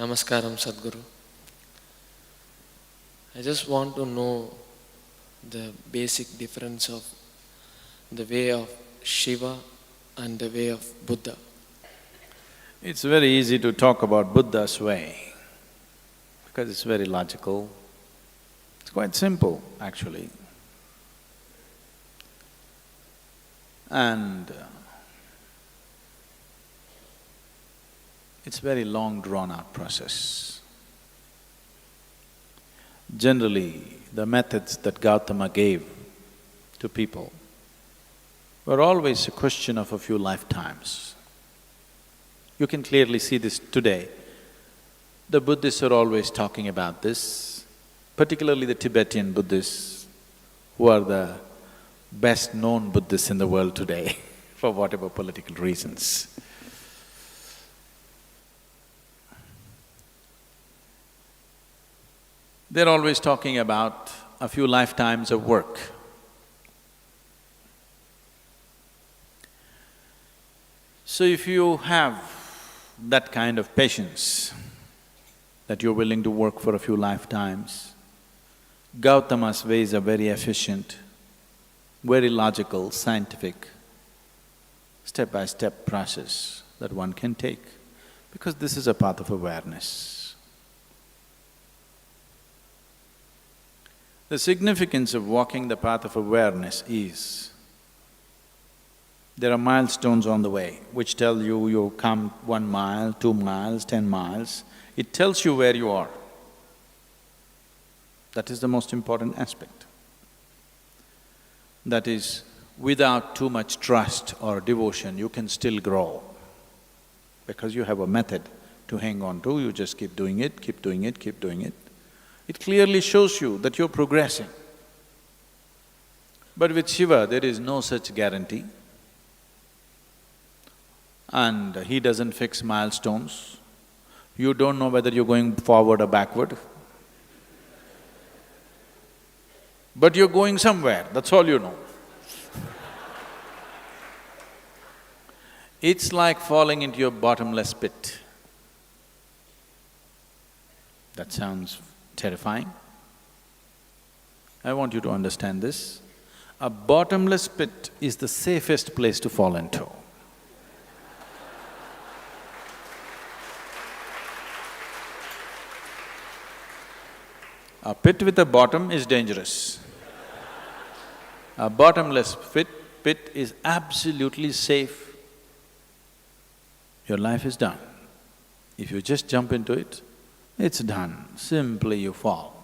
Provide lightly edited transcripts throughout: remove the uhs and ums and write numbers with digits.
Namaskaram, Sadhguru. I just want to know the basic difference of the way of Shiva and the way of Buddha. It's very easy to talk about Buddha's way because it's very logical. It's quite simple, actually. And it's very long drawn-out process. Generally, the methods that Gautama gave to people were always a question of a few lifetimes. You can clearly see this today. The Buddhists are always talking about this, particularly the Tibetan Buddhists, who are the best-known Buddhists in the world today for whatever political reasons. They're always talking about a few lifetimes of work. So if you have that kind of patience, that you're willing to work for a few lifetimes, Gautama's ways are very efficient, very logical, scientific, step-by-step process that one can take, because this is a path of awareness. The significance of walking the path of awareness is, there are milestones on the way which tell you, you come 1 mile, 2 miles, 10 miles, it tells you where you are. That is the most important aspect. That is, without too much trust or devotion, you can still grow. Because you have a method to hang on to, you just keep doing it, keep doing it, keep doing it. It clearly shows you that you're progressing. But with Shiva, there is no such guarantee. And he doesn't fix milestones. You don't know whether you're going forward or backward. But you're going somewhere, that's all you know. It's like falling into a bottomless pit. That sounds terrifying. I want you to understand this. A bottomless pit is the safest place to fall into. A pit with a bottom is dangerous. A bottomless pit is absolutely safe. Your life is done. If you just jump into it, it's done, simply you fall.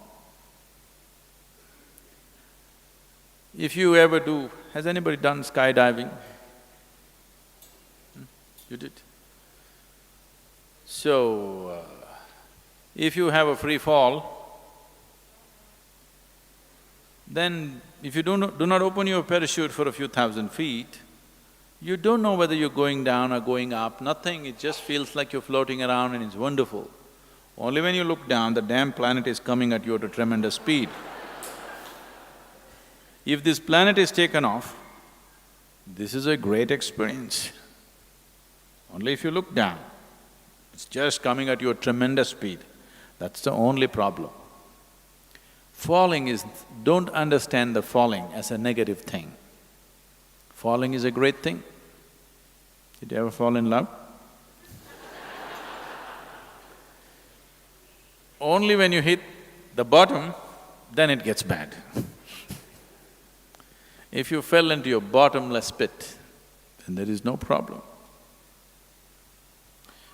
If you ever do… has anybody done skydiving? You did? So, if you have a free fall, then if you do not open your parachute for a few thousand feet, you don't know whether you're going down or going up, nothing, it just feels like you're floating around and it's wonderful. Only when you look down, the damn planet is coming at you at a tremendous speed. If this planet is taken off, this is a great experience. Only if you look down, it's just coming at you at tremendous speed. That's the only problem. Falling is… don't understand the falling as a negative thing. Falling is a great thing. Did you ever fall in love? Only when you hit the bottom, then it gets bad. If you fell into your bottomless pit, then there is no problem.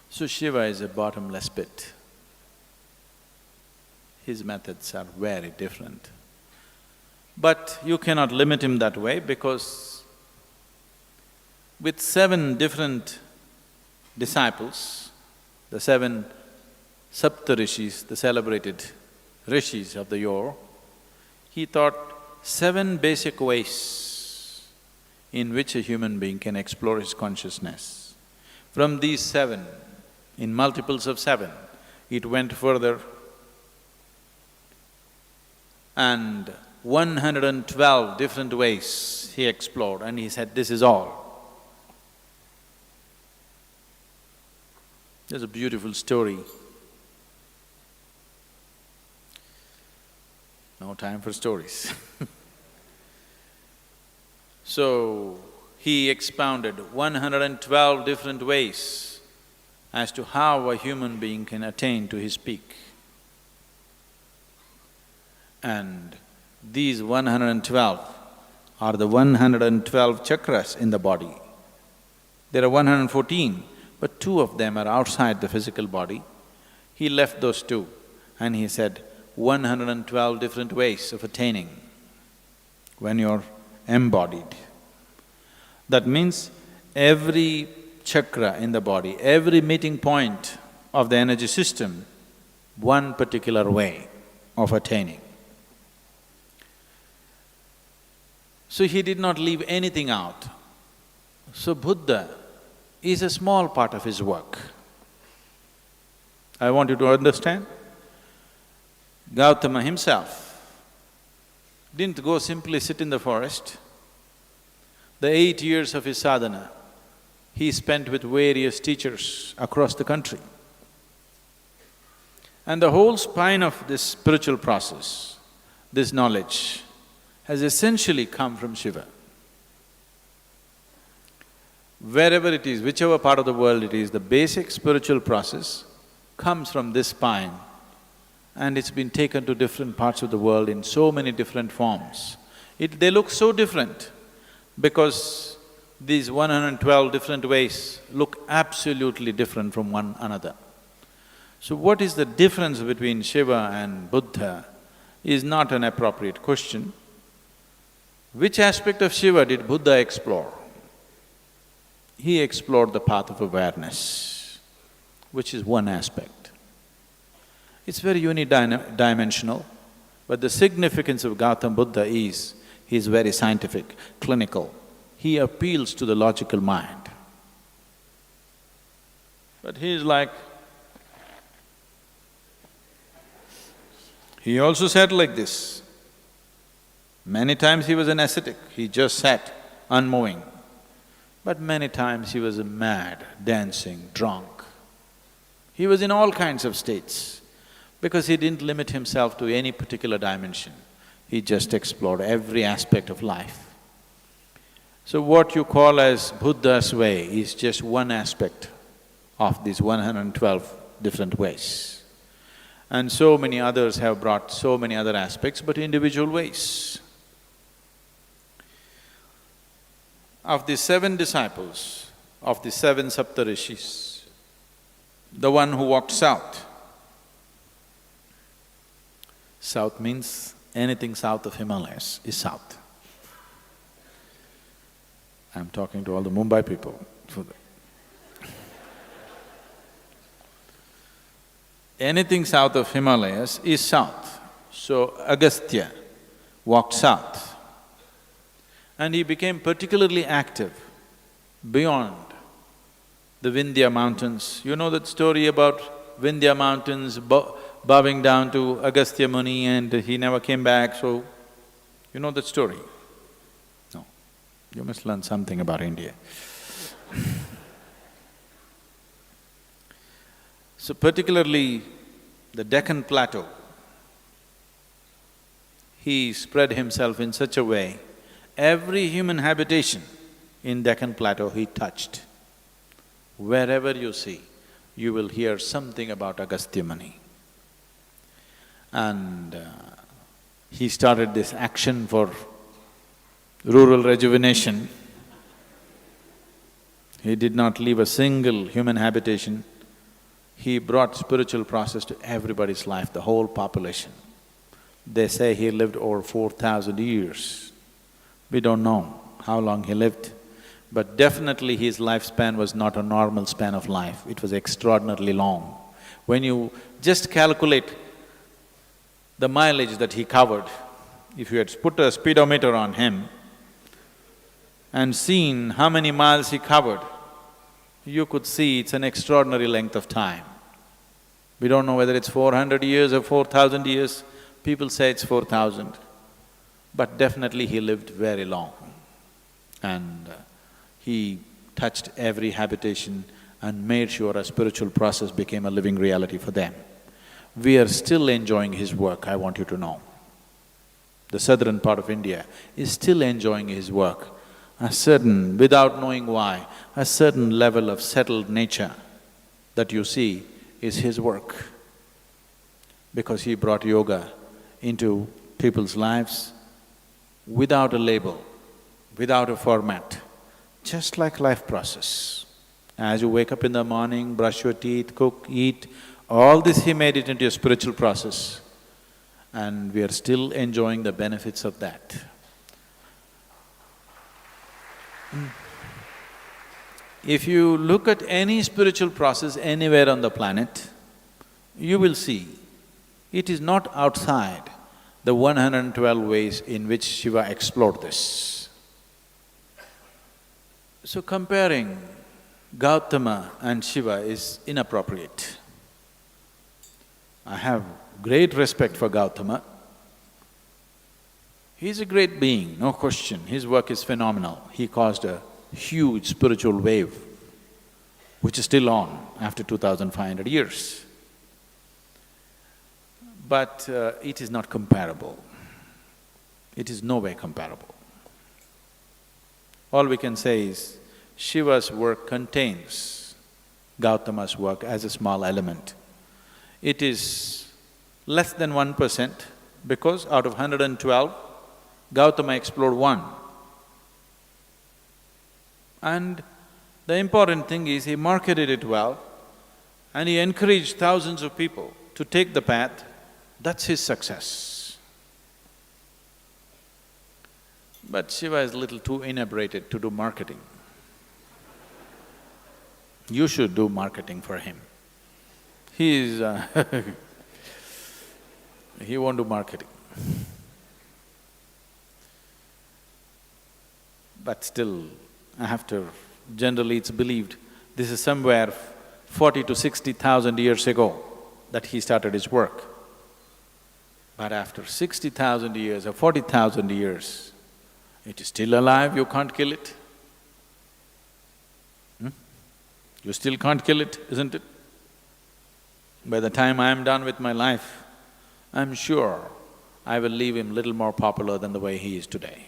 So Shiva is a bottomless pit. His methods are very different. But you cannot limit him that way because with 7 different disciples, the 7 Saptarishis, the celebrated rishis of the yore, he taught 7 basic ways in which a human being can explore his consciousness. From these 7, in multiples of 7, it went further, and 112 different ways he explored, and he said, this is all. There's a beautiful story no time for stories. So, he expounded 112 different ways as to how a human being can attain to his peak. And these 112 are the 112 chakras in the body. There are 114, but two of them are outside the physical body. He left those two and he said, 112 different ways of attaining when you're embodied. That means every chakra in the body, every meeting point of the energy system, one particular way of attaining. So he did not leave anything out. So Buddha is a small part of his work. I want you to understand. Gautama himself didn't go simply sit in the forest. The 8 years of his sadhana, he spent with various teachers across the country. And the whole spine of this spiritual process, this knowledge, has essentially come from Shiva. Wherever it is, whichever part of the world it is, the basic spiritual process comes from this spine, and it's been taken to different parts of the world in so many different forms. They look so different because these 112 different ways look absolutely different from one another. So what is the difference between Shiva and Buddha is not an appropriate question. Which aspect of Shiva did Buddha explore? He explored the path of awareness, which is one aspect. It's very unidimensional, but the significance of Gautama Buddha is, he's very scientific, clinical. He appeals to the logical mind. But he's like… He also said like this, many times he was an ascetic, he just sat, unmoving. But many times he was mad, dancing, drunk. He was in all kinds of states because he didn't limit himself to any particular dimension. He just explored every aspect of life. So what you call as Buddha's way is just one aspect of these 112 different ways. And so many others have brought so many other aspects, but individual ways. Of the 7 disciples, of the 7 Saptarishis, the one who walked south. South means anything south of Himalayas is south. I'm talking to all the Mumbai people. Anything south of Himalayas is south. So Agastya walked south. And he became particularly active beyond the Vindhya mountains. You know that story about Vindhya mountains bowing down to Agastya Muni and he never came back, so… You know that story? No. You must learn something about India. So particularly the Deccan Plateau, he spread himself in such a way, every human habitation in Deccan Plateau he touched. Wherever you see, you will hear something about Agastya Muni. And he started this action for rural rejuvenation. He did not leave a single human habitation. He brought spiritual process to everybody's life, the whole population. They say he lived over 4,000 years. We don't know how long he lived, but definitely his lifespan was not a normal span of life, it was extraordinarily long. When you just calculate the mileage that he covered, if you had put a speedometer on him and seen how many miles he covered, you could see it's an extraordinary length of time. We don't know whether it's 400 years or 4,000 years, people say it's 4,000. But definitely he lived very long and he touched every habitation and made sure a spiritual process became a living reality for them. We are still enjoying his work, I want you to know. the southern part of India, is still enjoying his work. A certain, without knowing why, a certain level of settled nature that you see is his work. Because he brought yoga into people's lives without a label, without a format, just like life process. As you wake up in the morning, brush your teeth, cook, eat, all this he made it into a spiritual process, and we are still enjoying the benefits of that. If you look at any spiritual process anywhere on the planet, you will see it is not outside the 112 ways in which Shiva explored this. So comparing Gautama and Shiva is inappropriate. I have great respect for Gautama. He's a great being, no question. His work is phenomenal. He caused a huge spiritual wave, which is still on after 2,500 years. But it is not comparable. It is no way comparable. All we can say is, Shiva's work contains Gautama's work as a small element. It is less than 1% because out of 112, Gautama explored one. And the important thing is he marketed it well and he encouraged thousands of people to take the path. That's his success. But Shiva is a little too inebriated to do marketing. You should do marketing for him. He is he won't do marketing. But still, generally it's believed this is somewhere 40 to 60,000 years ago that he started his work. But after 60,000 years or 40,000 years, it is still alive, you can't kill it. You still can't kill it, isn't it? By the time I am done with my life, I'm sure I will leave him little more popular than the way he is today.